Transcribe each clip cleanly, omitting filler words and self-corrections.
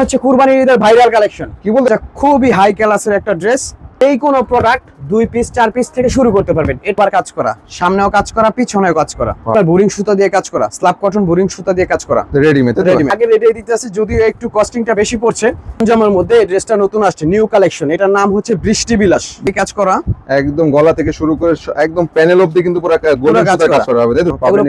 হচ্ছে কুরবানির ঈদের ভাইরাল কালেকশন। কি বলতে, খুবই হাই ক্লাসের একটা ড্রেস। এই কোন প্রোডাক্ট 2 পিস 4 পিস থেকে শুরু করতে পারবেন। এবার কাজ করা, সামনেও কাজ করা, পিছনেও কাজ করা, বোরিং সুতা দিয়ে কাজ করা, স্ল্যাব কটন বোরিং সুতা দিয়ে কাজ করা, রেডিমেড। আগে রেডি দিতে আছে, যদিও একটু কস্টিংটা বেশি পড়ছে। জামার মধ্যে এই ড্রেসটা নতুন আসছে, নিউ কালেকশন। এটার নাম হচ্ছে বৃষ্টি বিলাস। এই কাজ করা একদম গলা থেকে শুরু করে একদম প্যানেল অবধি কিন্তু পুরো গোল্ডেন সুতা কাজ করা হবে, তাই তো? এগুলো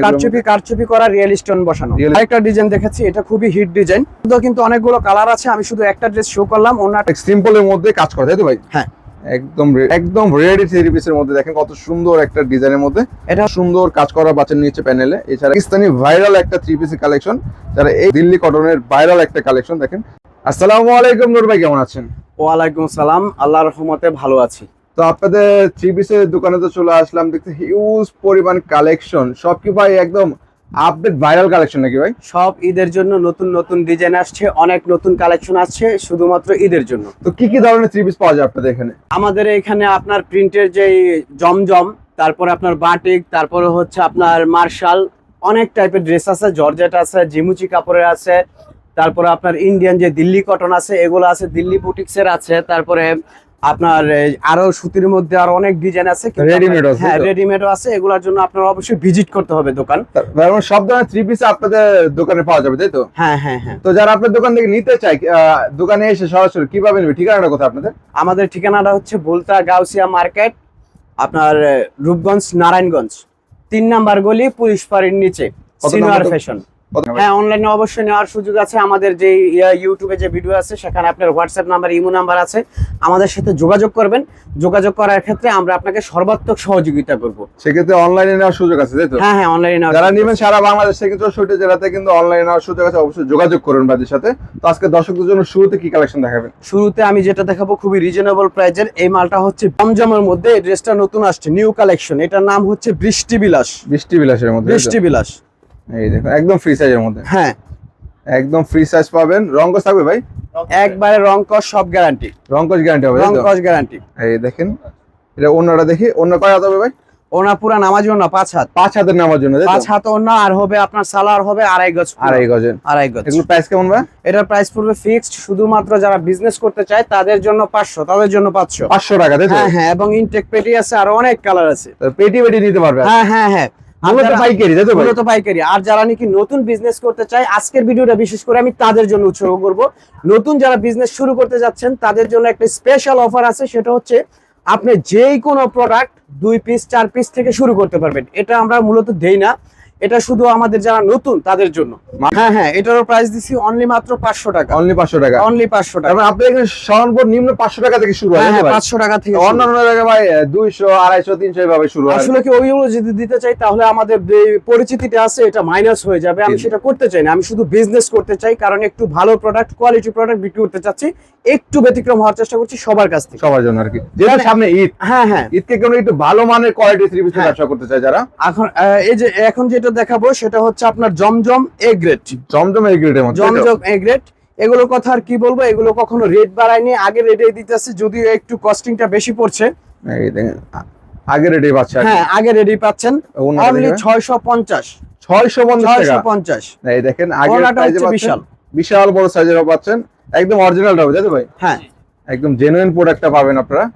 কারচুপি করা, রিয়েল স্টোন বসানো। আরেকটা ডিজাইন দেখাচ্ছি, এটা খুবই হিট ডিজাইন, কিন্তু অনেকগুলো কালার আছে। আমি শুধু একটা ড্রেস শো করলাম। ওনাটা সিম্পলের মধ্যে কাজ করা, তাই তো ভাই? হ্যাঁ, একদম রেডি থ্রি পিসের মধ্যে দেখেন কত সুন্দর একটা ডিজাইনের মধ্যে এটা সুন্দর কাজ করা বাচ্চার নিচে প্যানেলে। এছাড়া পাকিস্তানি ভাইরাল একটা থ্রি পিসের কালেকশন, যারা এই দিল্লি কটনের ভাইরাল একটা কালেকশন। দেখেন, আসসালামু আলাইকুম নূর ভাই, কেমন আছেন? ওয়ালাইকুম সালাম, আল্লাহর রহমতে ভালো আছি। তো আপনাদের থ্রি পিসের দোকানে তো চলে আসলাম, দেখতে হিউজ পরিমাণ কালেকশন। সব কি ভাই একদম আপডেট ভাইরাল কালেকশন নাকি ভাই? সব ঈদের জন্য নতুন নতুন ডিজাইন আসছে, অনেক নতুন কালেকশন আসছে শুধুমাত্র ঈদের জন্য। তো কি কি ধরনের থ্রি পিস পাওয়া যায় আপনাদের এখানে? আমাদের এখানে আপনার প্রিন্টের যে জমজম, তারপরে আপনার বাটিক, তারপরে হচ্ছে আপনার মার্শাল, অনেক টাইপের ড্রেস আছে। জর্জেট আছে, জিমুচি কাপড়ের আছে, তারপরে আপনার ইন্ডিয়ান যে দিল্লি কটন আছে এগুলো আছে, দিল্লি বুটিক্সের আছে, তারপরে আপনার আরো সুতির মধ্যে আরো অনেক ডিজাইন আছে, রেডিমেড আছে। হ্যাঁ, রেডিমেডও আছে। এগুলোর জন্য আপনার অবশ্যই ভিজিট করতে হবে দোকান। সব ধরনের থ্রি পিস আপনাদের দোকানে পাওয়া যাবে, তাই তো? হ্যাঁ হ্যাঁ হ্যাঁ। তো যারা আপনার দোকান থেকে নিতে চায়, দোকানে এসে সরাসরি কিভাবে নেবে? ঠিকানাটা কোথায় আপনাদের? আমাদের ঠিকানাটা হচ্ছে বুলতা গাউসিয়া মার্কেট, আপনার রূপগঞ্জ নারায়ণগঞ্জ, 3 নাম্বার গলি, পুলিশ ফাঁড়ির নিচে, সিনিয়র ফ্যাশন। হ্যাঁ, অনলাইনে অবশ্যই নেওয়ার সুযোগ আছে। আমাদের যে ইউটিউবে যে ভিডিও আছে সেখানে আপনার হোয়াটসঅ্যাপ নাম্বার, ইমো নাম্বার আছে। আমাদের সাথে যোগাযোগ করবেন। যোগাযোগ করার ক্ষেত্রে আমরা আপনাকে সর্বাত্মক সহযোগিতা করব। সেক্ষেত্রে অনলাইনে নেওয়ার সুযোগ আছে, তাই তো? হ্যাঁ হ্যাঁ, অনলাইনে যারা নেবেন সারা বাংলাদেশ থেকে, 64 জেলাতে কিন্তু অনলাইনে নেওয়ার সুযোগ আছে। অবশ্যই যোগাযোগ করুন ভাইদের সাথে। তো আজকে দর্শকদের জন্য শুরুতে কি কালেকশন দেখাবেন? শুরুতে আমি যেটা দেখাবো খুবই রিজনেবল প্রাইজের। এই মালটা হচ্ছে জমজমের মধ্যে, এই ড্রেসটা নতুন আসছে, নিউ কালেকশন। এটার নাম হচ্ছে বৃষ্টি বিলাস। বৃষ্টি বিলাসের মধ্যে, বৃষ্টি বিলাস। এই দেখুন, একদম ফ্রি সাইজের মধ্যে। হ্যাঁ, একদম ফ্রি সাইজ পাবেন। রংকশ থাকবে ভাই? একবারে রংকশ, সব গ্যারান্টি। রংকশ গ্যারান্টি হবে, তাই তো? রংকশ গ্যারান্টি। এই দেখেন, এটা ওন্নাটা দেখি। ওন্না কয় হাত হবে ভাই? ওনা পুরা নামাজ ওনা 5 হাত। 5 হাতের নামার জন্য, তাই তো? 5 হাত ওনা, আর হবে আপনার সালোয়ার হবে 2.5 গজ। 2.5 গজের। 2.5 গজ। এগুলো প্রাইস কেমন ভাই? এটার প্রাইস পড়বে ফিক্সড, শুধুমাত্র যারা বিজনেস করতে চায় তাদের জন্য 500, তাদের জন্য 500। 500 টাকা, তাই তো? হ্যাঁ হ্যাঁ, এবং ইনটেক পেটি আছে, আর অনেক কালার আছে। পেটি নিতে পারবে? হ্যাঁ হ্যাঁ হ্যাঁ, মূলত পাইকারি, তাই তো ভাই? মূলত পাইকারি। আর যারা নাকি নতুন বিজনেস করতে চায়, আজকের ভিডিওটা বিশেষ করে আমি তাদের জন্য উৎসর্গ করব। নতুন যারা বিজনেস শুরু করতে যাচ্ছেন তাদের জন্য একটা স্পেশাল অফার আছে। সেটা হচ্ছে আপনি যেই কোনো প্রোডাক্ট 2 পিস 4 পিস থেকে শুরু করতে পারবেন। এটা আমরা মূলত দেই না, এটা শুধু আমাদের যারা নতুন তাদের জন্য। হ্যাঁ হ্যাঁ, এটারও প্রাইস দিছি অনলি মাত্র 500 টাকা। অনলি 500 টাকা? অনলি 500 টাকা। মানে আপনি এখানে সর্বনিম্ন 500 টাকা থেকে শুরু হয়? হ্যাঁ, 500 টাকা থেকে। অন্যান্য জায়গায় ভাই 200, 250, 300 এভাবে শুরু হয়। আসলে কি ওইগুলো যদি দিতে চাই তাহলে আমাদের যে পরিচিতিটা আছে এটা মাইনাস হয়ে যাবে। আমি সেটা করতে চাই না, আমি শুধু বিজনেস করতে চাই, কারণ একটু ভালো প্রোডাক্ট, কোয়ালিটি প্রোডাক্ট বিক্রি করতে চাচ্ছি। একটু ব্যতিক্রম হওয়ার চেষ্টা করছি সবার কাছ থেকে, সবার জন্য আর কি। যেহেতু সামনে ঈদ। হ্যাঁ হ্যাঁ, ঈদকে কেন একটু ভালো মানের কোয়ালিটি থ্রি পিস ব্যবসা করতে চায় যারা। এখন যেটা দেখাবো সেটা হচ্ছে আপনার জমজম এ গ্রেড। জমজম এ গ্রেডের মধ্যে, জমজম এ গ্রেড। এগুলোর কথা আর কি বলবো, এগুলো কখনো রেট বাড়ায়নি, আগে রেটেই দিতেছে, যদিও একটু কস্টিংটা বেশি পড়ছে। এই দেখেন, আগে রেটে পাচ্ছেন। হ্যাঁ, আগে রেডি পাচ্ছেন অনলি 650। 650। এই দেখেন, আগের প্রাইসে পাচ্ছেন, বিশাল বড় সাইজের পাচ্ছেন, একদম অরিজিনাল হবে, তাই তো ভাই? হ্যাঁ, একদম জেনুইন প্রোডাক্টটা পাবেন আপনারা।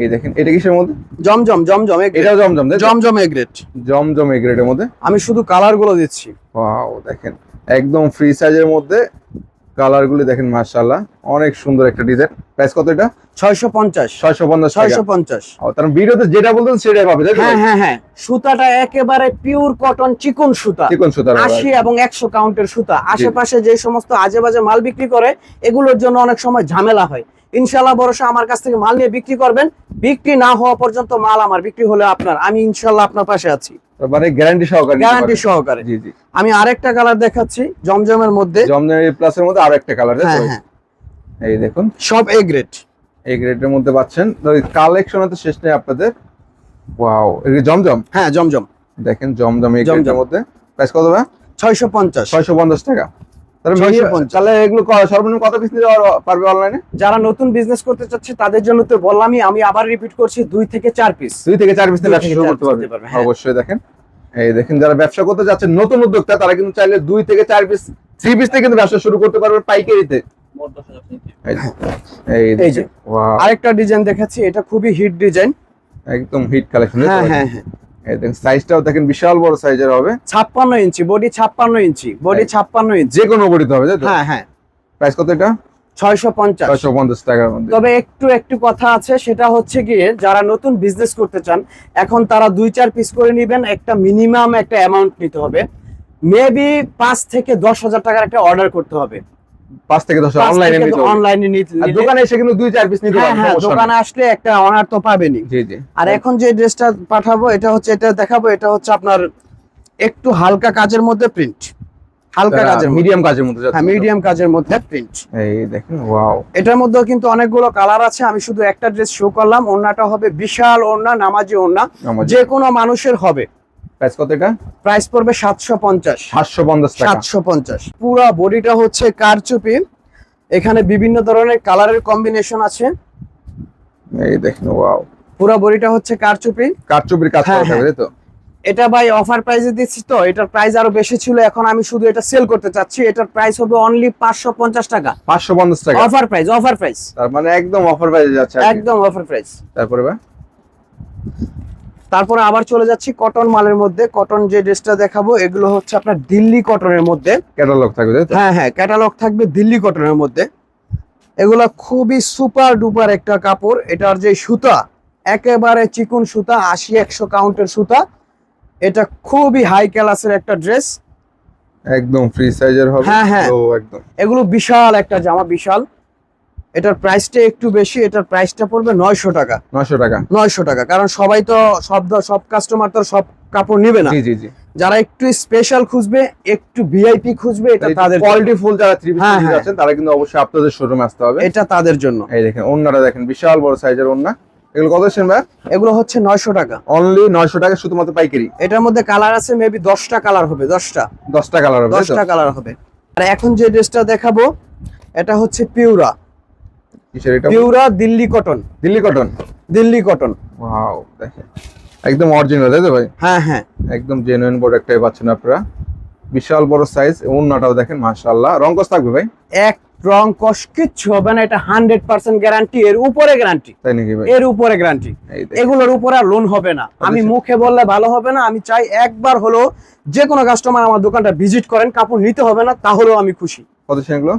এই দেখেন, এটা কিসের মধ্যে? জমজম। এটাও জমজম, তাই তো? জমজম এ গ্রেড। জমজম এ গ্রেডের মধ্যে। আমি শুধু কালার গুলো দিচ্ছি। ওয়াও, দেখেন একদম ফ্রি সাইজের মধ্যে কালার গুলি দেখেন, মাশাআল্লাহ অনেক সুন্দর একটা ডিজাইন। প্রাইস কত এটা? 650। 650। তার ভিডিওতে যেটা বলতেন সেটাই পাবে, তাই তো? হ্যাঁ হ্যাঁ হ্যাঁ, সুতাটা একেবারে পিওর কটন, চিকন সুতা। 80 এবং 100 কাউন্টের সুতা। আশেপাশে যে সমস্ত আজেবাজে মাল বিক্রি করে এগুলোর জন্য অনেক সময় ঝামেলা হয়। ইনশাআল্লাহ ভরসা, আমার কাছ থেকে মাল নিয়ে বিক্রি করবেন, বিক্রি না হওয়া পর্যন্ত মাল আমার, বিক্রি হলে আপনার, আমি ইনশাআল্লাহ আপনার পাশে আছি। মানে গ্যারান্টি সহকারে? গ্যারান্টি সহকারে। জি জি। আমি আরেকটা কালার দেখাচ্ছি জমজমের মধ্যে। জমজম প্লাসের মধ্যে আরেকটা কালার, তাই হ্যাঁ তো? হ্যাঁ, এই দেখুন, সব এ গ্রেড। এই গ্রেডের মধ্যে পাচ্ছেন। কালেকশন তো শেষ নেই আপনাদের। ওয়াও, এটা জমজম। হ্যাঁ, জমজম। দেখেন, জমজম এই গ্রেডের মধ্যে। প্রাইস কত ভাই? 650। 650 টাকা। তাহলে এগুলো সর্বনিম্ন কত পিস নিতে পারবে অনলাইনে? যারা নতুন বিজনেস করতে চাচ্ছে তাদের জন্য তো বললামই, আমি আবার রিপিট করছি, 2 থেকে 4 পিস। 2 থেকে 4 পিস ব্যবসা শুরু করতে পারবে। অবশ্যই দেখেন, এই দেখেন, যারা ব্যবসা করতে যাচ্ছেন নতুন উদ্যোক্তা, তারা কিন্তু চাইলে 2 থেকে 4 পিস 3 পিস থেকে কিন্তু ব্যবসা শুরু করতে পারবে পাইকারিতে। এই এই যে যে ওয়াও, আরেকটা ডিজাইন দেখাচ্ছি, এটা খুবই হিট ডিজাইন। একদম হিট কালেকশন। হ্যাঁ হ্যাঁ হ্যাঁ, এই দেখেন সাইজটাও দেখেন বিশাল বড় সাইজের হবে, 56 ইঞ্চি বডি, 56 ইঞ্চি বডি, 56 ইঞ্চি। যে কোনো বডিতে হবে, তাই তো? হ্যাঁ হ্যাঁ, প্রাইস কত এটা? 650। 650 টাকার মধ্যে। তবে একটু কথা আছে, সেটা হচ্ছে গিয়ে যারা নতুন বিজনেস করতে চান এখন তারা 2-4 পিস করে নেবেন, একটা মিনিমাম একটা অ্যামাউন্ট নিতে হবে, মেবি 5 থেকে 10,000 টাকার একটা অর্ডার করতে হবে। 5 থেকে 10 অনলাইনে নিতে হবে। অনলাইনে আর দোকানে এসে কিন্তু 2-4 পিস নিতে পারবেন, হ্যাঁ, সমস্যা নেই। দোকানে আসলে একটা অনার তো পাবেনই। জি জি। আর এখন যে ড্রেসটা পাঠাবো এটা হচ্ছে, এটা দেখাবো, এটা হচ্ছে আপনার একটু হালকা কাজের মধ্যে প্রিন্ট, হালকা কাজের মিডিয়াম কাজের মধ্যে যাচ্ছে। হ্যাঁ, মিডিয়াম কাজের মধ্যে প্রিন্ট। এই দেখেন ওয়াও, এটার মধ্যেও কিন্তু অনেকগুলো কালার আছে, আমি শুধু একটা ড্রেস শো করলাম। ওড়নাটা হবে বিশাল ওড়না, নামাজি ওড়না, নামাজি। যে কোনো মানুষের হবে। প্রাইস কত এটা? প্রাইস পড়বে 750। 750 টাকা। 750। পুরো বডিটা হচ্ছে কারচুপি, এখানে বিভিন্ন ধরনের কালারের কম্বিনেশন আছে। এই দেখেন ওয়াও, পুরো বডিটা হচ্ছে কারচুপি। কারচুপির কাজ হ্যাঁ, করা থাকবে, তাই তো? এটা ভাই অফার প্রাইসে দিচ্ছি, তো এটার প্রাইস আরো বেশি ছিল, এখন আমি শুধু এটা সেল করতে চাচ্ছি। এটার প্রাইস হবে অনলি 550 টাকা। 550 টাকা অফার প্রাইস, অফার প্রাইস, তার মানে একদম অফার প্রাইসে যাচ্ছে আর কি। একদম অফার প্রাইস। তারপরে ভাই তারপরে আবার চলে যাচ্ছি কটন মালের মধ্যে। কটন যে ড্রেসটা দেখাবো এগুলো হচ্ছে আপনার দিল্লি কটনের মধ্যে। ক্যাটালগ থাকবে, তাই তো? হ্যাঁ হ্যাঁ, ক্যাটালগ থাকবে দিল্লি কটনের মধ্যে। এগুলা খুবই সুপার ডুপার একটা কাপড়। এটার যে সুতা একেবারে চিকন সুতা, 80-100 কাউন্টের সুতা। এটা খুবই হাই ক্লাসের একটা ড্রেস, একদম ফ্রি সাইজের হবে। হ্যাঁ, হ্যাঁ। তো একদম এগুলো বিশাল একটা জামা, বিশাল। এটার প্রাইসটা একটু বেশি, এটার প্রাইসটা পড়বে 900 টাকা। 900 টাকা। 900 টাকা, কারণ সবাই তো সব কাস্টমার তো সব কাপড় নিবে না। জি জি জি। যারা একটু স্পেশাল খুঁজবে, একটু ভিআইপি খুঁজবে, এটা তাদের কোয়ালিটি ফুল যারা থ্রি পিস হ্যাঁ, নিতে হ্যাঁ। যাচ্ছেন তারা কিন্তু অবশ্যই আপনাদের শোরুমে আসতে হবে। এটা তাদের জন্য। এই দেখেন ওন্নাটা দেখেন, বিশাল বড় সাইজের ওন্না। এগুলো কত দিচ্ছেন ভাই? এগুলো হচ্ছে 900 টাকা। অনলি 900 টাকা, শুধুমাত্র পাইকারি। এটার মধ্যে কালার আছে মেবি 10টা কালার হবে, 10টা 10টা কালার হবে, তাই তো? 10টা কালার হবে। আর এখন যে ড্রেসটা দেখাবো এটা হচ্ছে পিউরা, কিসের এটা? পিউরা Delhi cotton. Delhi cotton. Delhi cotton, wow, দেখেন একদম অরিজিনাল, তাই তো ভাই? হ্যাঁ হ্যাঁ। একদম জেনুইন প্রোডাক্টটাই পাচ্ছেন আপনারা। বিশাল বড় সাইজ, ওন্নাটাও দেখেন মাশাআল্লাহ। রং কস থাকবে ভাই? এক রং কস কিচ্ছু হবে না, এটা 100% গ্যারান্টি, এর উপরে গ্যারান্টি, তাই নাকি ভাই? এর উপরে গ্যারান্টি। এই দেখেন। এগুলোর উপরে আর লোন হবে না। আমি মুখে বললে ভালো হবে না, আমি চাই একবার হলো যে কোনো কাস্টমার আমার দোকানটা ভিজিট করেন, কাপড় নিতে হবে না, তাহলেও আমি খুশি। কত সেগুলো?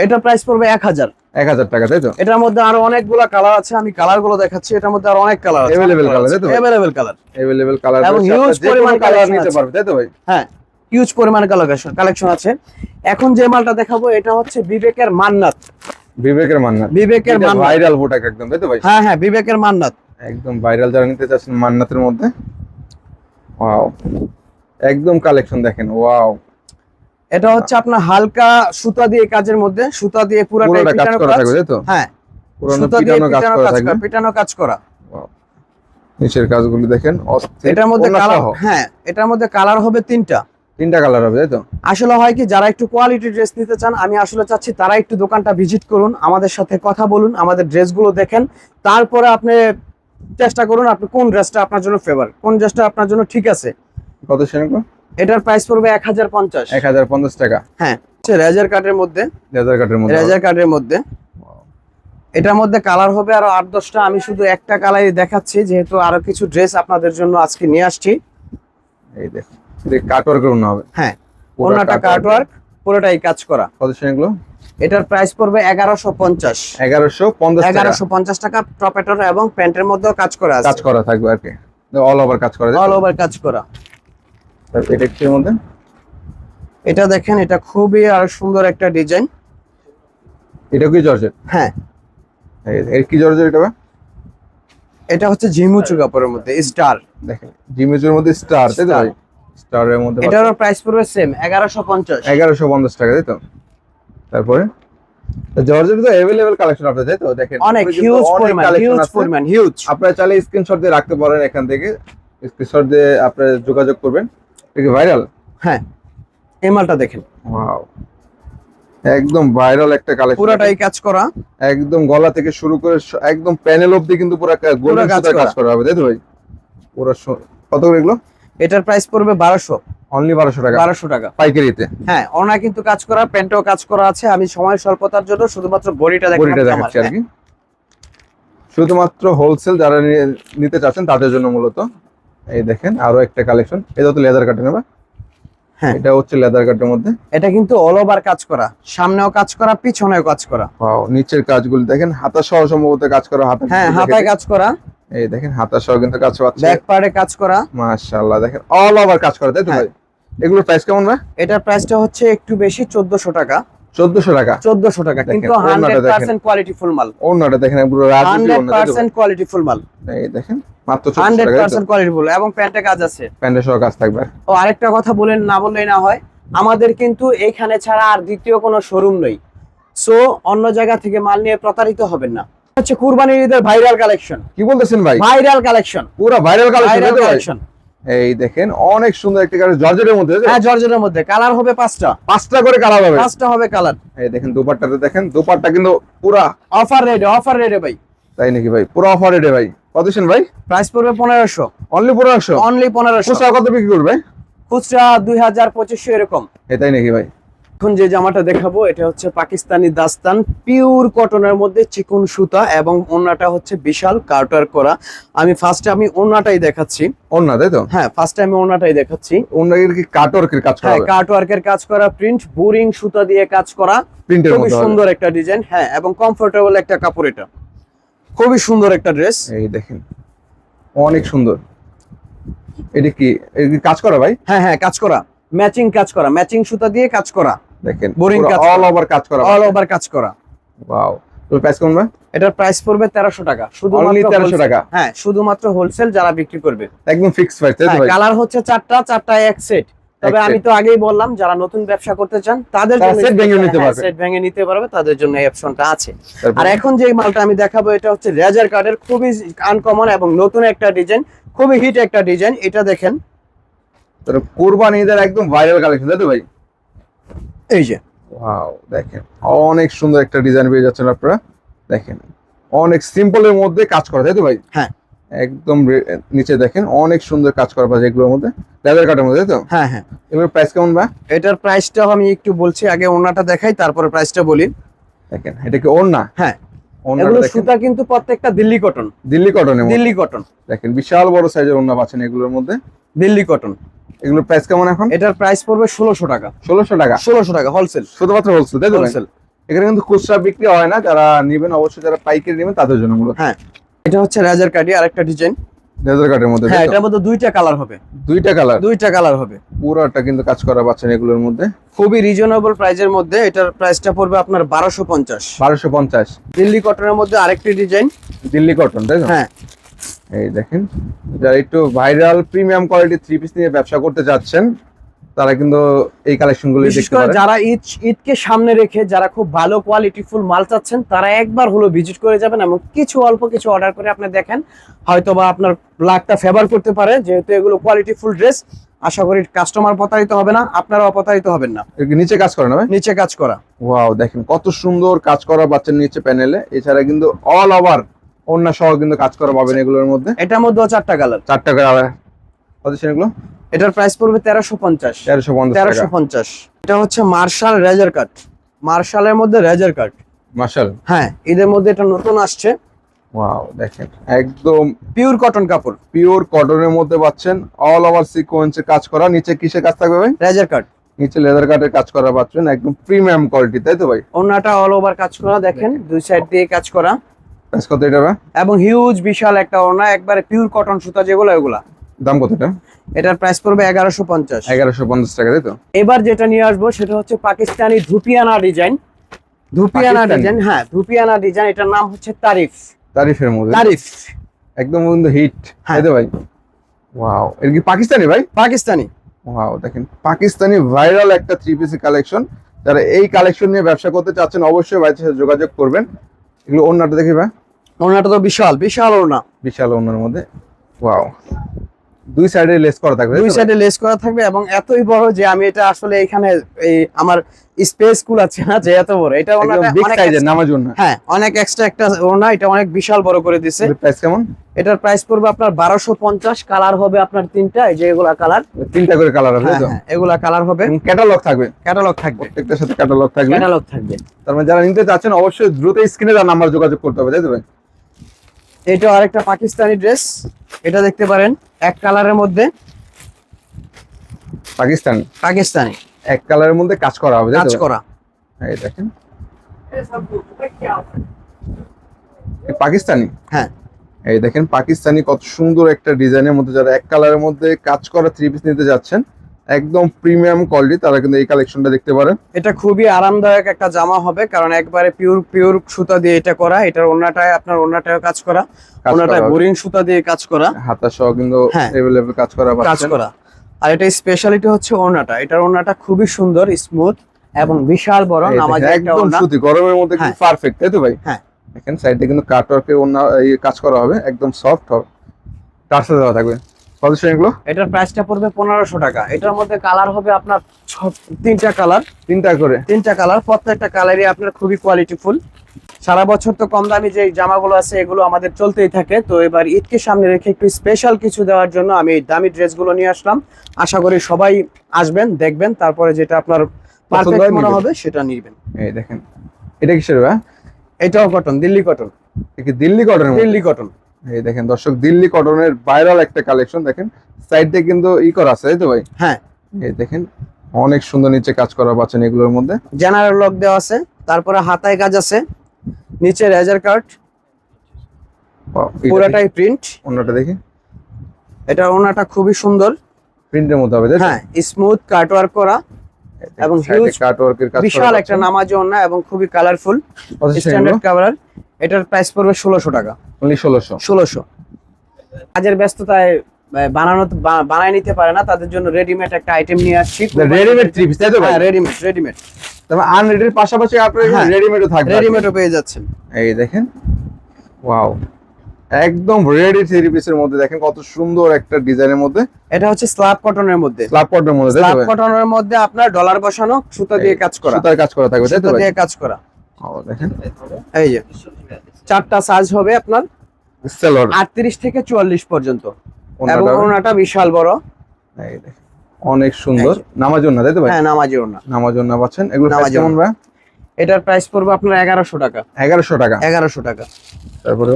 এটা প্রাইস পড়বে 1000। 1000 টাকা, তাই তো? এটার মধ্যে আরো অনেকগুলো কালার আছে, আমি কালার গুলো দেখাচ্ছি। এটার মধ্যে আরো অনেক কালার আছে, Available colour, তাই তো? अवेलेबल কালার, अवेलेबल কালার এবং huge পরিমাণ কালার collection নিতে আছে। পারবে, তাই তো ভাই? হ্যাঁ, হিউজ পরিমাণে কালেকশন আছে। এখন যে মালটা দেখাবো এটা হচ্ছে বিবেকের মান্নাত। বিবেকের মান্নাত। বিবেকের মান্নাত, ভাইরাল প্রোডাক্ট একদম, তাই তো ভাই? হ্যাঁ হ্যাঁ, বিবেকের মান্নাত একদম ভাইরাল যারা নিতে চাচ্ছেন মান্নাতের মধ্যে। ওয়াও, একদম কালেকশন দেখেন, ওয়াও। এটা হচ্ছে আপনার হালকা সুতা দিয়ে কাজের মধ্যে, সুতা দিয়ে পুরোটা পুরোটা কাজ পিটানো করা কাজ। থাকবে, তাই তো? হ্যাঁ, পুরোনো সুতা দিয়ে পিটানো কাজ পিটানো করা কাজ থাকবে। করা, পিটানো কাজ করা। Wow. নিচের কাজগুলো দেখেন অস্থির। এটার মধ্যে ওড়না কালার, সহ। হ্যাঁ এটার মধ্যে কালার হবে 3টা। 3টা কালার হবে, তাই তো? আসলে হয় কি, যারা একটু কোয়ালিটি ড্রেস নিতে চান, আমি আসলে চাচ্ছি তারা একটু দোকানটা ভিজিট করুন, আমাদের সাথে কথা বলুন, আমাদের ড্রেসগুলো দেখেন, তারপরে আপনি চেষ্টা করুন আপনি কোন ড্রেসটা আপনার জন্য ফেভার, কোন ড্রেসটা আপনার জন্য ঠিক আছে। কত সেগুলো? এটার প্রাইস পড়বে 1050। 1050 টাকা। হ্যাঁ, রেজার কাটের মধ্যে, লেদার কাটের মধ্যে। রেজার কাটের মধ্যে। এটার মধ্যে কালার হবে আরো 8-10টা, আমি শুধু একটা কালারই দেখাচ্ছি যেহেতু আরো কিছু ড্রেস আপনাদের জন্য আজকে নিয়ে আসছি। এই দেখুন, এই কাটওয়ার্ক করুন হবে। হ্যাঁ, পুরো ওনাটা cut work। কাটওয়ার্ক, পুরোটাই কাজ করা। কত সেগুলো? এটার প্রাইস পড়বে 1150। 1150 টাকা। 1150 টাকা। টপেটর এবং প্যান্টের মধ্যেও কাজ করা আছে, কাজ করা থাকবে আর কি, অল ওভার কাজ করা। অল ওভার কাজ করা। তারপর এটা কিসের মধ্যে? এটা দেখেন, এটা খুবই আর সুন্দর একটা ডিজাইন। এটা কি জর্জেট? হ্যাঁ, এর কি জর্জেট এটা ভাই? এটা হচ্ছে ঝিমুচু কাপড়ের মধ্যে স্টার। দেখেন জিমেজের মধ্যে স্টার, তাই তো ভাই? স্টারের মধ্যে এটারও প্রাইস পড়বে সেম 1150। 1150 টাকা, তাই তো? তারপরে জর্জেট তো अवेलेबल কালেকশন আপনাদের, তাই তো? দেখেন অনেক উপরে কিন্তু হিউজ অনেক পরিমাণ, collection হিউজ আছে। পরিমাণ, হিউজ। আপনারা চাইলে স্ক্রিনশট দিয়ে রাখতে পারেন, এখান থেকে স্ক্রিনশট দিয়ে আপনারা যোগাযোগ করবেন। এটা কি ভাইরাল? হ্যাঁ, এই মালটা দেখেন, ওয়াও, একদম ভাইরাল একটা কালেকশন। পুরোটাই কাজ করা। একদম গলা থেকে শুরু করে একদম প্যানেল অবধি কিন্তু পুরো গোল্ডেন কাজ সুতার কাজ করা। করা হবে, তাই তো ভাই? পুরো কত করে এগুলো? এটার প্রাইস পড়বে 1200। অনলি 1200 টাকা 1200 টাকা পাইকারিতে। হ্যাঁ, ওনা কিন্তু কাজ করা, প্যান্টও কাজ করা আছে। আমি সময় স্বল্পতার জন্য শুধুমাত্র বডিটা দেখাচ্ছি আর কি, শুধুমাত্র হোলসেল যারা নিতে চাচ্ছেন তাদের জন্য মূলত। এই দেখেন আরো একটা কালেকশন, এটা তো লেদার কাটে নেবা। হ্যাঁ, এটা হচ্ছে লেদার কাটের মধ্যে। এটা কিন্তু অল ওভার কাজ করা, সামনেও কাজ করা, পিছনেও কাজ করা। ওয়াও, নিচের কাজগুলো দেখেন, হাতা সহ সম্ভবত কাজ করা। হ্যাঁ, হাতায় কাজ করা। এই দেখেন হাতা সহ কিন্তু কাজ পাচ্ছে। ব্যাক পার্টে কাজ করা। মাশাআল্লাহ, দেখেন অল ওভার কাজ করা, তাই তো ভাই? এগুলোর প্রাইস কেমন ভাই? এটার প্রাইসটা হচ্ছে একটু বেশি, 1400 টাকা। 1400 টাকা 1400 টাকা, কিন্তু 100% কোয়ালিটি ফুল মাল। ওন্নাটা দেখেন পুরো রাজকীয় ওন্না, 100% কোয়ালিটি ফুল মাল। এই দেখেন মাত্র 1400 টাকা, 100% কোয়ালিটি ফুল, এবং প্যান্টে কাজ আছে, প্যান্টের সহ কাজ থাকবে। ও আরেকটা কথা বলেন, না বললেই না হয়, আমাদের কিন্তু এইখানে ছাড়া আর দ্বিতীয় কোনো শোরুম নেই। সো অন্য জায়গা থেকে মাল নিয়ে প্রতারিত হবেন না। হচ্ছে কুরবানির ঈদের ভাইরাল কালেকশন। কি বলতেছেন ভাই? ভাইরাল কালেকশন, পুরো ভাইরাল ভাইরাল কালেকশন। কালেকশন। এই দেখেন অনেক সুন্দর একটা কালার, জর্জেটের মধ্যে। হ্যাঁ, জর্জেটের মধ্যে। কালার হবে 5টা, 5টা করে কালার হবে। 5টা হবে কালার। এই দেখেন দোপাট্টাতে দেখেন, দোপাট্টা কিন্তু পুরা অফার রেটে, অফার রেটে ভাই। তাই নাকি ভাই? পুরো অফার রেটে ভাই। কত দিচ্ছেন ভাই? প্রাইস পড়বে 1500। অনলি 1500? অনলি 1500। খুচরা কত বিক্রি করবে? খুচরা 2000, 2500 এরকম। তাই নাকি ভাই? এখন যে জামাটা দেখাবো এটা হচ্ছে পাকিস্তানি দাস্তান, পিওর কটনের মধ্যে চিকন সুতা, এবং ওন্নাটা হচ্ছে বিশাল কার্টার করা। আমি ওন্নাটাই দেখাচ্ছি। ওন্না, তাই তো? হ্যাঁ, ফার্স্টে আমি ওন্নাটাই দেখাচ্ছি। ওন্নার কি কাটওয়ার্কের কাজ করা হ্যাঁ, হবে? কাটওয়ার্কের কাজ করা, প্রিন্ট বোরিং সুতা দিয়ে কাজ করা, প্রিন্টের খুবই মধ্যে হবে। সুন্দর একটা ডিজাইন। হ্যাঁ, এবং কমফোর্টেবল একটা কাপড়, এটা খুবই সুন্দর একটা ড্রেস। এই দেখেন অনেক সুন্দর। এটা কি কাজ করা ভাই? হ্যাঁ হ্যাঁ, কাজ করা, ম্যাচিং কাজ করা, ম্যাচিং সুতা দিয়ে কাজ করা, দেখেন বোরিং কাজ, অল ওভার কাজ করা, অল ওভার কাজ করা। ওয়াও। তো প্রাইস কেমন ভাই? এটার প্রাইস পড়বে 1300 টাকা, Only শুধুমাত্র 1300 wholesale। টাকা? হ্যাঁ, শুধুমাত্র হোলসেল যারা বিক্রি করবে। একদম ফিক্স প্রাইস, তাই তো ভাই? কালার হচ্ছে 4টা, 4টায় এক সেট। তবে এক আমি set। তো আগেই বললাম, যারা নতুন ব্যবসা করতে চান তাদের তারা জন্য set ভেঙে নিতে পারবে। সেট ভেঙে নিতে পারবে, তাদের জন্য এই অপশনটা আছে। তারপর? আর এখন যে মালটা আমি দেখাবো এটা হচ্ছে রেজার কার্ডের, খুবই আনকমন এবং নতুন একটা ডিজাইন, খুবই হিট একটা ডিজাইন। এটা দেখেন, তাহলে কুরবানি ঈদের একদম ভাইরাল কালেকশন, তাই তো ভাই? এই যে ওয়াও, দেখেন অনেক সুন্দর একটা ডিজাইন পেয়ে যাচ্ছেন আপনারা। দেখেন অনেক সিম্পলের মধ্যে কাজ করা, তাই তো ভাই? হ্যাঁ, একদম নিচে দেখেন অনেক সুন্দর কাজ করা পাচ্ছে এগুলোর মধ্যে, লেদার কাটের মধ্যে, তাই তো? হ্যাঁ হ্যাঁ। এগুলোর প্রাইস কেমন ভাই? এটার প্রাইসটাও আমি একটু বলছি, আগে ওন্নাটা দেখাই তারপরে প্রাইসটা বলি। দেখেন এটা কি ওড়না? হ্যাঁ, ওড়নাটা এগুলো দেখেন সুতা কিন্তু প্রত্যেকটা দিল্লি কটন। দিল্লি কটনের মধ্যে। দিল্লি কটন, দেখেন বিশাল বড় সাইজের ওড়না পাচ্ছেন এগুলোর মধ্যে, দিল্লি কটন। এগুলোর প্রাইস কেমন এখন? এটার প্রাইস পড়বে 1600 টাকা। 1600 টাকা? 1600 টাকা হোলসেল। শুধুমাত্র হোলসেল, তাই তো ভাই? হোলসেল। এখানে কিন্তু খুচরা বিক্রি হয় না, যারা নেবেন অবশ্যই, যারা পাইকারি নেবেন তাদের জন্য মূলত। হ্যাঁ, এটা হচ্ছে রেজার কাটি, আরেকটা ডিজাইন। লেদার কাটের মধ্যে, হ্যাঁ, তাই তো? এটার মধ্যে দুইটা কালার হবে। দুইটা কালার? দুইটা কালার হবে। পুরোটা কিন্তু কাজ করা পাচ্ছেন এগুলোর মধ্যে, খুবই রিজনেবল প্রাইজের মধ্যে। এটার প্রাইসটা পড়বে আপনার 1250। 1250? দিল্লি কটনের মধ্যে আরেকটি ডিজাইন। দিল্লি কটন, তাই তো? হ্যাঁ, এই দেখেন যারা একটু viral premium quality three piece নিয়ে ব্যবসা করতে যাচ্ছেন তারা কিন্তু এই কালেকশন গুলো বিশেষ দেখতে করে পারেন। যারা ঈদকে সামনে রেখে যারা খুব ভালো কোয়ালিটি ফুল মাল চাচ্ছেন, তারা একবার হলো ভিজিট করে যাবেন এবং অল্প কিছু অর্ডার করে আপনি দেখেন, হয়তোবা আপনার লাকটা ফেভার করতে পারে। যেহেতু এগুলো কোয়ালিটি ফুল ড্রেস, আশা করি কাস্টমার প্রতারিত হবে না, আপনারাও প্রতারিত হবেন না। এর কি নিচে কাজ করে না ভাই? নিচে কাজ করা। ওয়াও, দেখেন কত সুন্দর কাজ করা পাচ্ছেন নিচে প্যানেলে। এছাড়া কিন্তু অল ওভার অন্য সহ কিন্তু কাজ করা পাবেন এগুলোর মধ্যে। এটার মধ্যেও 4টা কালার। 4টা কালার। কত ছিল এগুলো? এটার প্রাইস পড়বে 1350। 1350 টাকা। 1350। এটা হচ্ছে মার্শাল রেজার কাট, মার্শালের মধ্যে রেজার কাট। মার্শাল? হ্যাঁ, ঈদের মধ্যে এটা নতুন আসছে। ওয়াও, দেখেন একদম পিওর কটন কাপড়, পিওর কটনের মধ্যে পাচ্ছেন, অল ওভার সিকোয়েন্সে কাজ করা। নিচে কিসে কাজ থাকবে ভাই? রেজার কাট। নিচে লেদার কাটের কাজ করা পাচ্ছেন, একদম প্রিমিয়াম কোয়ালিটি, তাই তো ভাই? ওন্নাটা অল ওভার কাজ করা, দেখেন দুই সাইড দিয়ে কাজ করা, প্রাইস কত এটা ভাই? এবং হিউজ বিশাল একটা ওন্না, একবারে পিওর কটন সুতা যেগুলো, এগুলা। দাম কত এটা? এটার প্রাইস পড়বে 1150। 1150 টাকা, তাই তো? এবার যেটা নিয়ে আসবো সেটা হচ্ছে পাকিস্তানি ধুপিয়ানা ডিজাইন। ধুপিয়ানা পাকিস্তানি? ডিজাইন, হ্যাঁ ধুপিয়ানা ডিজাইন। এটার নাম হচ্ছে তারিফ। তারিফের মধ্যে? তারিফ, একদম কিন্তু হিট, হ্যাঁ। তাই তো ভাই? ওয়াও, এর কি পাকিস্তানি ভাই? পাকিস্তানি। ওয়াও, দেখেন পাকিস্তানি ভাইরাল একটা থ্রি পিস কালেকশন। যারা এই কালেকশন নিয়ে ব্যবসা করতে চাচ্ছেন অবশ্যই ভাইয়ের সাথে যোগাযোগ করবেন। এগুলো ওন্নাটা দেখি ভাই, ওন্নাটা তো বিশাল বিশাল ওন্না। বিশাল ওন্নার মধ্যে। ওয়াও, দুই সাইডে লেস করা থাকবে, দুই সাইডে লেস করা থাকবে এবং এতই বড় যে আমি এটা আসলে এখানে এই আমার স্পেস কুলাচ্ছে না, যে এত বড় এটা একদম বিগ সাইজের নামার জন্য। হ্যাঁ, অনেক এক্সট্রা একটা ওড়না, এটা অনেক বিশাল বড় করে দিছে। প্রাইস কেমন? এটার প্রাইস পড়বে আপনার 1250, কালার হবে আপনার তিনটা, এই যে এগুলা কালার, তিনটা করে কালার হবে তো? হ্যাঁ, এগুলা কালার হবে, ক্যাটালগ থাকবে, ক্যাটালগ থাকবে, প্রত্যেকটার সাথে ক্যাটালগ থাকবে, ক্যাটালগ থাকবে। তার মানে যারা নিতে চাচ্ছেন অবশ্যই দ্রুত স্ক্রিনে তার নাম্বার যোগাযোগ করতে হবে, তাই তো ভাই? এটা আরেকটা পাকিস্তানি ড্রেস, এটা দেখতে পারেন এক কালারের মধ্যে, পাকিস্তানি পাকিস্তানি এক কালারের মধ্যে কাজ করা হবে, কাজ করা। এই দেখেন পাকিস্তানি, হ্যাঁ, এই দেখেন পাকিস্তানি কত সুন্দর একটা ডিজাইনের মধ্যে যারা এক কালারের মধ্যে কাজ করা থ্রি পিস নিতে যাচ্ছেন, একদম প্রিমিয়াম কোয়ালিটি, তারা কিন্তু এই কালেকশনটা দেখতে পারেন। এটা খুবই আরামদায়ক একটা জামা হবে, কারণ একবারে পিওর সুতা দিয়ে এটা করা। এটার ওড়নাটায় আপনার ওড়নাটায় কাজ করা, ওড়নাটায় বোরিং সুতা দিয়ে কাজ করা, হাতা সহ কিন্তু হ্যাঁ, अवेलेबल কাজ করা কাজ পাচ্ছেন। করা। আর এটা স্পেশালিটি হচ্ছে ওড়নাটা, এটার ওড়নাটা খুবই সুন্দর, স্মুথ এবং বিশাল বড় এই নামাজি দেখেন, একটা একদম ওড়না। সুতি, গরমের মধ্যে কিন্তু হ্যাঁ, পারফেক্ট, তাই তো ভাই? হ্যাঁ, দেখেন সাইডে কিন্তু কাটওয়ার্কের ওড়না এই কাজ করা হবে, একদম সফট হবে, টার্সেল দেওয়া থাকবে। কত এগুলো? এটার প্রাইসটা পড়বে 1500 টাকা। এটার মধ্যে কালার হবে আপনার তিনটা কালার, তিনটা কালার, প্রত্যেকটা কালারই আপনার খুবই কোয়ালিটিফুল। সারা বছর তো কম দামি যে জামাগুলো আছে এগুলো আমাদের চলতেই থাকে, তো এবার ঈদকে সামনে রেখে একটু স্পেশাল কিছু দেওয়ার জন্য আমি এই দামি ড্রেসগুলো নিয়ে আসলাম। আশা করি সবাই আসবেন, দেখবেন, তারপরে যেটা আপনার পারফেক্ট মনে হবে সেটা নিবেন। এই দেখেন এটা কিসের ভাই? এটাও কটন, দিল্লি কটন, কি দিল্লি কটনের? দিল্লি কটন। এই দেখেন দর্শক, দিল্লি কটনের ভাইরাল একটা কালেকশন, দেখেন সাইডে কিন্তু ই করা আছে, তাই তো ভাই? হ্যাঁ, এই দেখেন অনেক সুন্দর নিচে কাজ করা পাচ্ছেন এগুলোর মধ্যে, জেনারেল লক দেওয়া আছে, তারপরে হাতায় কাজ আছে, নিচে রেজার কাট, পুরোটাই প্রিন্ট। ওনাটা দেখি, এটা ওনাটা খুবই সুন্দর, প্রিন্টের মধ্যে হবে, তাই তো? হ্যাঁ, স্মুথ কাটওয়ার্ক করা এবং হিউজ কাটওয়ার্কের কাজ করা বিশাল একটা পাচ্ছেন। নামাজি ওড়না এবং খুবই কালারফুল, কত স্ট্যান্ডার্ড কালার। এটার প্রাইস পড়বে 1600 টাকা। 1600। কাজের ব্যস্ততায় বানায় নিতে পারে না, তাদের জন্য রেডিমেড একটা আইটেম নিয়ে আসছি। রেডিমেড থ্রি পিস, তাই তো ভাই? হ্যাঁ, রেডিমেড তবে আনরেডির পাশাপাশি আপনারা হ্যাঁ, রেডিমেডও থাকবে, রেডিমেডও পেয়ে যাচ্ছেন। এই দেখেন ওয়াও, একদম রেডি থ্রি পিসের মধ্যে দেখেন কত সুন্দর একটা ডিজাইনের মধ্যে, এটা হচ্ছে স্ল্যাব কটনের মধ্যে, স্ল্যাব কটনের মধ্যে, তাই তো স্ল্যাব ভাই? কটনের মধ্যে আপনার ডলার বসানো, সুতা দিয়ে কাজ করা, সুতার কাজ করা থাকবে, তাই তো সুতা ভাই? দিয়ে কাজ করা। ও দেখেন এই যে চারটা সাইজ হবে আপনার, সেলর 38 থেকে 44 পর্যন্ত, ওনাটা এবং হবে। ওনাটা বিশাল বড়। এই দেখেন অনেক সুন্দর, এই যে। নামার জন্য, তাই তো ভাই? হ্যাঁ, নামাজি ওড়না। নামার জন্য পাচ্ছেন। এগুলো প্রাইস নামাজি কেমন ওড়না। ভাই? এটার প্রাইস পড়বে আপনার 1100 টাকা। 1100 টাকা। 1100 টাকা। তারপরে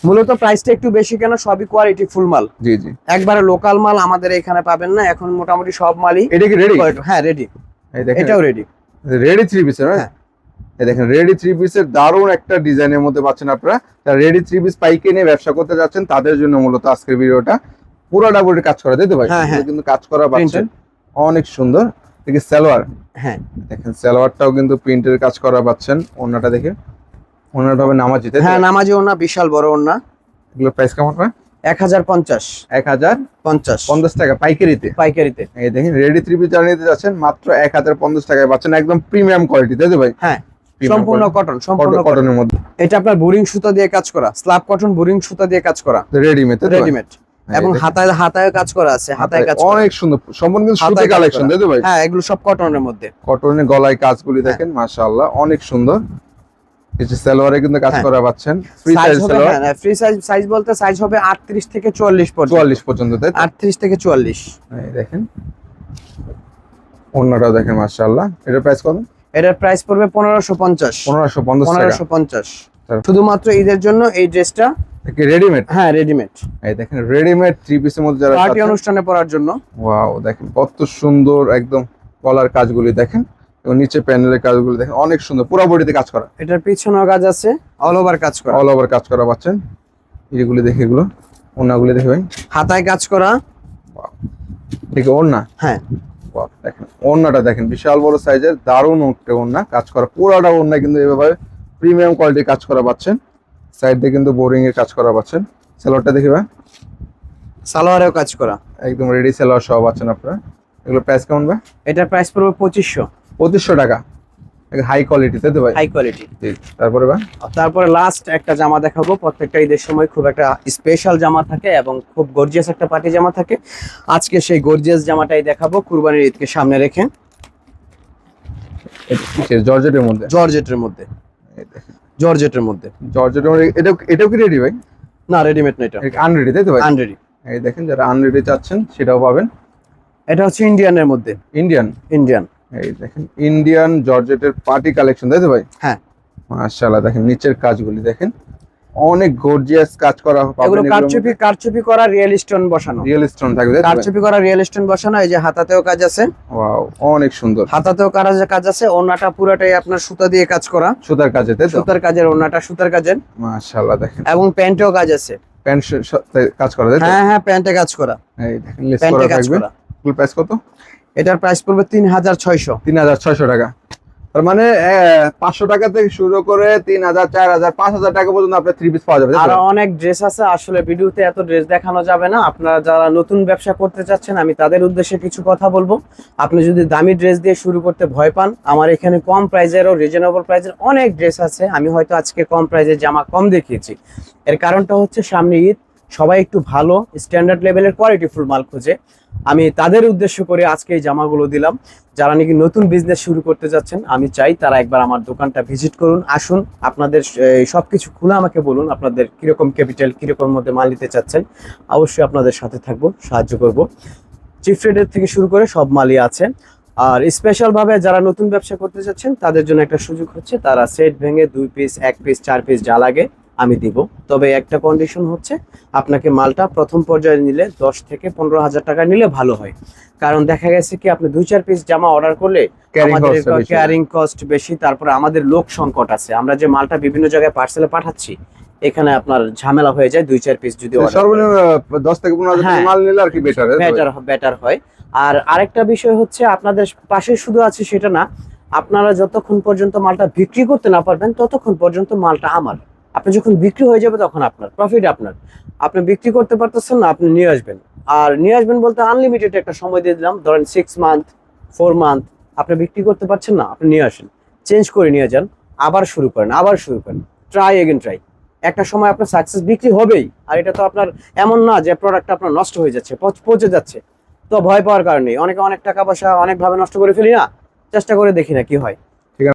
মূলত প্রাইসটা একটু বেশি, কেন সবই কোয়ালিটি ফুল মাল, জি জি, একবারে লোকাল মাল আমাদের এখানে পাবেন না এখন, মোটামুটি সব মালই। এটা কি রেডি? হ্যাঁ, রেডি, এই দেখেন এটাও রেডি। রেডি থ্রি পিসের, হ্যাঁ। এই দেখেন রেডি থ্রি পিসের দারুণ একটা ডিজাইনের মধ্যে পাচ্ছেন আপনারা। যারা রেডি থ্রি পিস পাইকে নিয়ে ব্যবসা করতে যাচ্ছেন তাদের জন্য মূলত আজকের ভিডিওটা। পুরোটা বডি কাজ করা, তাই তো ভাই? হ্যাঁ, হ্যাঁ। এগুলো কিন্তু কাজ করা পাচ্ছেন, অনেক সুন্দর। দেখি সালোয়ার, হ্যাঁ, দেখেন সালোয়ারটাও কিন্তু প্রিন্টের কাজ করা পাচ্ছেন। ওন্নাটা দেখে, ওন্নাটা হবে নামাজি, তাই তো? হ্যাঁ, নামাজি ওড়না, বিশাল বড় ওড়না। এগুলো প্রাইস কেমন ভাই? 1050 1050 টাকা পাইকারিতে। পাইকারিতে। এই দেখেন রেডি থ্রি পিস যারা নিতে যাচ্ছেন মাত্র 1050 টাকায় পাচ্ছেন, একদম প্রিমিয়াম কোয়ালিটি, তাই তো ভাই? হ্যাঁ, Premium সম্পূর্ণ quality। কটন, সম্পূর্ণ কটন। কটনের মধ্যে এটা আপনার বোরিং সুতা দিয়ে কাজ করা, স্ল্যাব কটন বোরিং সুতা দিয়ে কাজ করা, রেডিমেড, তাই তো ভাই? রেডিমেড, হ্যাঁ, এবং দেখেন। হাতায় কাজ করা আছে, হাতায় কাজ করা। অনেক সুন্দর, সম্পূর্ণ কিন্তু সুতি হাতায় কাজ কালেকশন, করা। তাই তো ভাই? হ্যাঁ, এগুলো সব কটনের মধ্যে। কটনের গলায় কাজগুলি দেখেন, মাশাআল্লাহ অনেক সুন্দর। কিছু সালোয়ারে কিন্তু কাজ হ্যাঁ। করা পাচ্ছেন, ফ্রি সাইজ সাইজ হবে, সালোয়ার হ্যাঁ, ফ্রি সাইজ বলতে সাইজ হবে 38 থেকে 44 পর্যন্ত। 44 পর্যন্ত, তাই তো? 38 থেকে 44। এই দেখেন ওন্নাটাও দেখেন, মাশাআল্লাহ। এটার প্রাইস কত? এটার প্রাইস পড়বে 1550। 1550 টাকা। 1550 তারপর? শুধুমাত্র ঈদের জন্য এই ড্রেসটা। কি রেডিমেড? হ্যাঁ, রেডিমেড, এই দেখেন রেডিমেড থ্রি পিসের মধ্যে যারা পার্টি চাচ্ছেন, অনুষ্ঠানে পরার জন্য। ওয়াও দেখেন কত সুন্দর, একদম গলার কাজগুলি দেখেন এবং নিচে প্যানেলের কাজগুলি দেখেন, অনেক সুন্দর, পুরো বডিতে কাজ করা, এটার পিছনেও কাজ আছে, অল ওভার কাজ করা, অল ওভার কাজ করা পাচ্ছেন। এইগুলি দেখে, এগুলো ওন্নাগুলি দেখে ভাই, হাতায় কাজ করা। ঠিক ওন্না, হ্যাঁ, বাহ, দেখেন ওন্নাটা দেখেন, বিশাল বড় সাইজের দারুণ একটা ওন্না, কাজ করা পুরোটা ওন্না কিন্তু এভাবে প্রিমিয়াম কোয়ালিটির কাজ করা পাচ্ছেন। সাইড দিয়ে কিন্তু বোরিং এর কাজ করা পাচ্ছেন। সালোয়ারটা দেখি ভাই, সালোয়ারেও কাজ করা। একদম রেডি সালোয়ার সহ পাচ্ছেন আপনারা। এগুলো প্রাইস কেমন ভাই? এটার প্রাইস পড়বে 2500। 2500 টাকা। হাই কোয়ালিটি, তাই তো ভাই? High quality. তারপরে ভাই, তারপরে লাস্ট একটা জামা দেখাবো। প্রত্যেকটা ঈদের সময় খুব একটা স্পেশাল জামা থাকে এবং খুব গর্জিয়াস একটা পার্টি জামা থাকে। আজকে সেই গর্জিয়াস জামাটাই দেখাবো কুরবানির ঈদকে সামনে রেখে। জর্জেটের মধ্যে, জর্জেটের মধ্যে, এই দেখেন জর্জেটের মধ্যে। জর্জেটের মধ্যে, এটাও কি রেডি ভাই? না, রেডিমেড না, এটা আনরেডি, তাই তো ভাই? আনরেডি। এই দেখেন, যারা আনরেডি চাচ্ছেন সেটাও পাবেন। এটা হচ্ছে ইন্ডিয়ানের মধ্যে, ইন্ডিয়ান, ইন্ডিয়ান। এই দেখেন ইন্ডিয়ান জর্জেটের পার্টি কালেকশন, তাই তো ভাই? হ্যাঁ, মাশাআল্লাহ, দেখেন নিচের কাজগুলি দেখেন, অনেক গর্জিয়াস কাজ করা পাবেন। এগুলো কারচুপি করা রিয়েল স্টোন বসানো, রিয়েল স্টোন থাকবে, তাই তো ভাই? কারচুপি করা রিয়েল স্টোন বসানো। এই যে হাতাতেও কাজ আছে, ওয়াও, অনেক সুন্দর। হাতাতেও কাজ আছে। ওড়নাটা পুরোটাই আপনার সুতা দিয়ে কাজ করা, সুতার কাজে, তাই তো? সুতার কাজের, ওড়নাটা সুতার কাজের। মাশাআল্লাহ, দেখেন এবং প্যান্টেও কাজ আছে। প্যান্ট কাজ করা, তাই তো? হ্যাঁ হ্যাঁ, প্যান্টে কাজ করা, এই দেখেন লেস প্যান্টে করা কাজ থাকবে। করা। ফুল প্রাইস কত? এটার প্রাইস পড়বে 3600। 3600 টাকা। তার মানে 500 টাকা থেকে শুরু করে 3000, 4000, 5000 টাকা পর্যন্ত আপনার থ্রি পিস পাওয়া যাবে, তাই আর তো? অনেক ড্রেস আছে, আসলে ভিডিওতে এত ড্রেস দেখানো যাবে না। আপনারা যারা নতুন ব্যবসা করতে চাচ্ছেন, আমি তাদের উদ্দেশ্যে কিছু কথা বলবো। আপনি যদি দামি ড্রেস দিয়ে শুরু করতে ভয় পান, আমার এখানে কম প্রাইজেরও রিজনেবল প্রাইজের অনেক ড্রেস আছে। আমি হয়তো আজকে কম প্রাইজের জামা কম দেখিয়েছি, এর কারণটা হচ্ছে সামনে ঈদ, সবাই একটু ভালো স্ট্যান্ডার্ড লেভেলের কোয়ালিটিফুল মাল খোঁজে। আমি তাদের উদ্দেশ্য করে আজকে এই জামাগুলো দিলাম। যারা নাকি নতুন বিজনেস শুরু করতে যাচ্ছেন, আমি চাই তারা একবার আমার দোকানটা ভিজিট করুন, আসুন, আপনাদের সবকিছু খুলে আমাকে বলুন, আপনাদের কিরকম ক্যাপিটাল, কিরকম মধ্যে মাল নিতে চাচ্ছেন। অবশ্যই আপনাদের সাথে থাকবো, সাহায্য করব। চিপ রেটের থেকে শুরু করে সব মালই আছে। আর স্পেশাল ভাবে যারা নতুন ব্যবসা করতে চাচ্ছেন, তাদের জন্য একটা সুযোগ হচ্ছে, তারা সেট ভেঙে 2 পিস, 1 পিস, 4 পিস যা লাগে আমি দিব। তবে একটা কন্ডিশন হচ্ছে, আপনাকে মালটা প্রথম পর্যায়ে নিলে 10 থেকে 15 হাজার টাকা নিলে ভালো হয়। কারণ দেখা গেছে কি, আপনি 2-4 পিস জামা অর্ডার করলে আমাদের ক্যারিং কস্ট বেশি, তারপরে আমাদের লোক সংকট আছে। আমরা যে মালটা বিভিন্ন জায়গায় পার্সেলে পাঠাচ্ছি, এখানে আপনার ঝামেলা হয়ে যায় 2-4 পিস যদি সর্বনিম্ন 10 থেকে 15 হাজার টাকা মাল নিলে আর কি বেটার হয়। আর আরেকটা বিষয় হচ্ছে, আপনাদের পাশে শুধু আছে সেটা না, আপনারা যতক্ষণ পর্যন্ত মালটা বিক্রি করতে না পারবেন, ততক্ষণ পর্যন্ত মালটা আমার। আপনি যখন বিক্রি হয়ে যাবে, তখন আপনার প্রফিট আপনার। আপনি বিক্রি করতে পারতেছেন না, আপনি নিয়ে আসবেন। আর নিয়ে আসবেন বলতে আনলিমিটেড একটা সময় দিয়ে দিলাম, ধরেন 6 মান্থ, 4 মান্থ। আপনি বিক্রি করতে পারছেন না, আপনি নিয়ে আসেন, চেঞ্জ করে নিয়ে যান, আবার শুরু করেন, ট্রাই এগেন ট্রাই। একটা সময় আপনার সাকসেস বিক্রি হবেই। আর এটা তো আপনার এমন না যে প্রোডাক্টটা আপনার নষ্ট হয়ে যাচ্ছে, পচে যাচ্ছে। তো ভয় পাওয়ার কারণে অনেকে অনেক টাকা পয়সা অনেকভাবে নষ্ট করে ফেলি না, চেষ্টা করে দেখি না কি হয়।